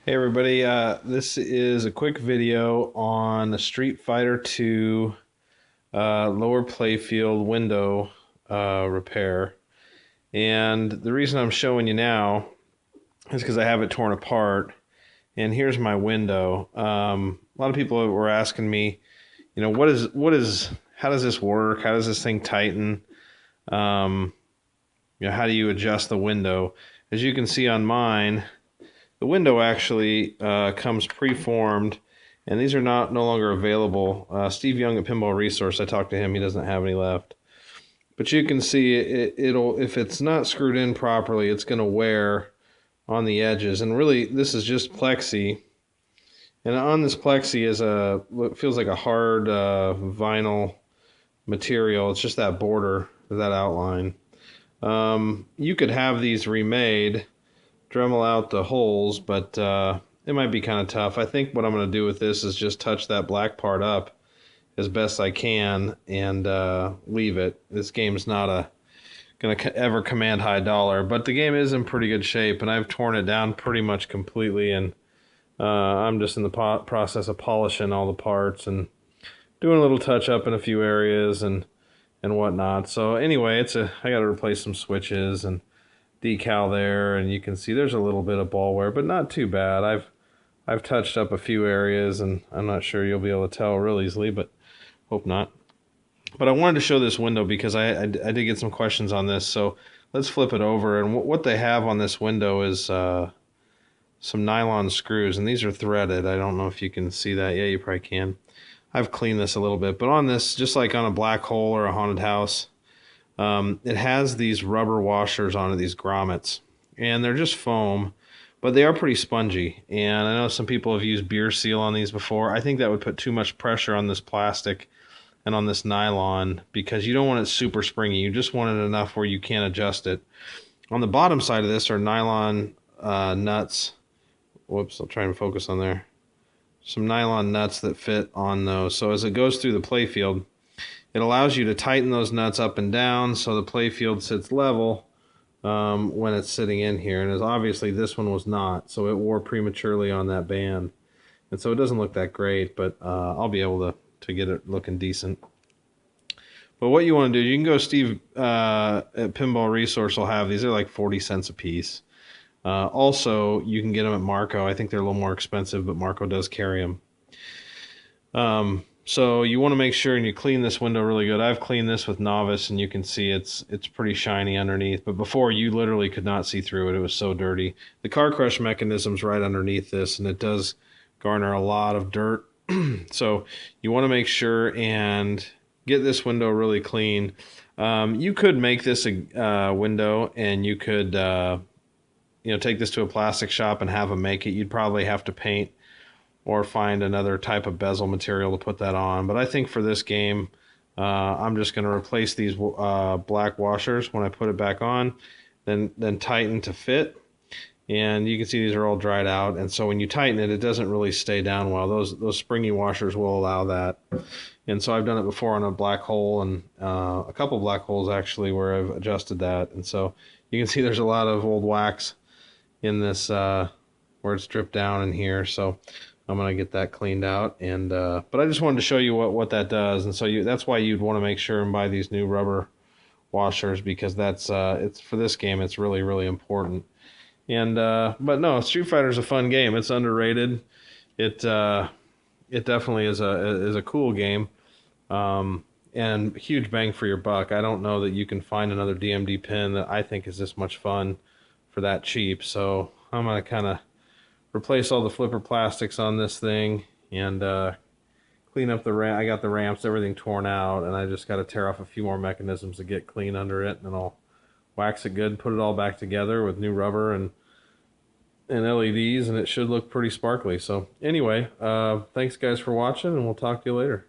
Hey everybody, this is a quick video on the Street Fighter 2 lower playfield window repair. And the reason I'm showing you now is because I have it torn apart. And here's my window. A lot of people were asking me, how does this work? How does this thing tighten? Um, how do you adjust the window? As you can see on mine, the window actually comes pre-formed, and these are no longer available. Steve Young at Pinball Resource, I talked to him, he doesn't have any left. But you can see it'll, if it's not screwed in properly, it's going to wear on the edges. And really, this is just plexi. And on this plexi is what feels like a hard vinyl material. It's just that border, that outline. You could have these remade, Dremel out the holes, but it might be kind of tough. I think what I'm going to do with this is just touch that black part up as best I can and leave it. This game's not going to ever command high dollar, but the game is in pretty good shape, and I've torn it down pretty much completely, and I'm just in the process of polishing all the parts and doing a little touch up in a few areas and whatnot. So anyway, I got to replace some switches and decal there, and you can see there's a little bit of ball wear, but not too bad. I've touched up a few areas, and I'm not sure you'll be able to tell real easily, but hope not. But I wanted to show this window because I did get some questions on this, so let's flip it over. And what they have on this window is some nylon screws, and these are threaded. I don't know if you can see that. Yeah, you probably can. I've cleaned this a little bit, but on this, just like on a black hole or a haunted house, it has these rubber washers on it, these grommets, and they're just foam, but they are pretty spongy. And I know some people have used beer seal on these before. I think that would put too much pressure on this plastic and on this nylon because you don't want it super springy. You just want it enough where you can't adjust it. On the bottom side of this are nylon nuts. Whoops, I'll try and focus on there. Some nylon nuts that fit on those. So as it goes through the playfield, it allows you to tighten those nuts up and down so the playfield sits level when it's sitting in here. And as obviously this one was not, so it wore prematurely on that band. And so it doesn't look that great, but I'll be able to get it looking decent. But what you want to do, you can go Steve at Pinball Resource will have these. They're like 40 cents a piece. Also, you can get them at Marco. I think they're a little more expensive, but Marco does carry them. So you want to make sure and you clean this window really good. I've cleaned this with Novice, and you can see it's pretty shiny underneath. But before, you literally could not see through it. It was so dirty. The car crush mechanism's right underneath this, and it does garner a lot of dirt. So you want to make sure and get this window really clean. You could make this a window, and you could take this to a plastic shop and have them make it. You'd probably have to paint or find another type of bezel material to put that on. But I think for this game, I'm just going to replace these black washers when I put it back on, then tighten to fit. And you can see these are all dried out. And so when you tighten it, it doesn't really stay down well. Those springy washers will allow that. And so I've done it before on a black hole and a couple black holes actually where I've adjusted that. And so you can see there's a lot of old wax in this where it's dripped down in here. So I'm going to get that cleaned out, and but I just wanted to show you what that does, and so that's why you'd want to make sure and buy these new rubber washers, because that's it's for this game, it's really, really important. And but no, Street Fighter is a fun game. It's underrated. It definitely is a cool game, and huge bang for your buck. I don't know that you can find another DMD pin that I think is this much fun for that cheap. So I'm going to kind of replace all the flipper plastics on this thing and clean up the ramp. I got the ramps, everything torn out, and I just got to tear off a few more mechanisms to get clean under it, and then I'll wax it good, put it all back together with new rubber and LEDs, and it should look pretty sparkly. So anyway, thanks guys for watching, and we'll talk to you later.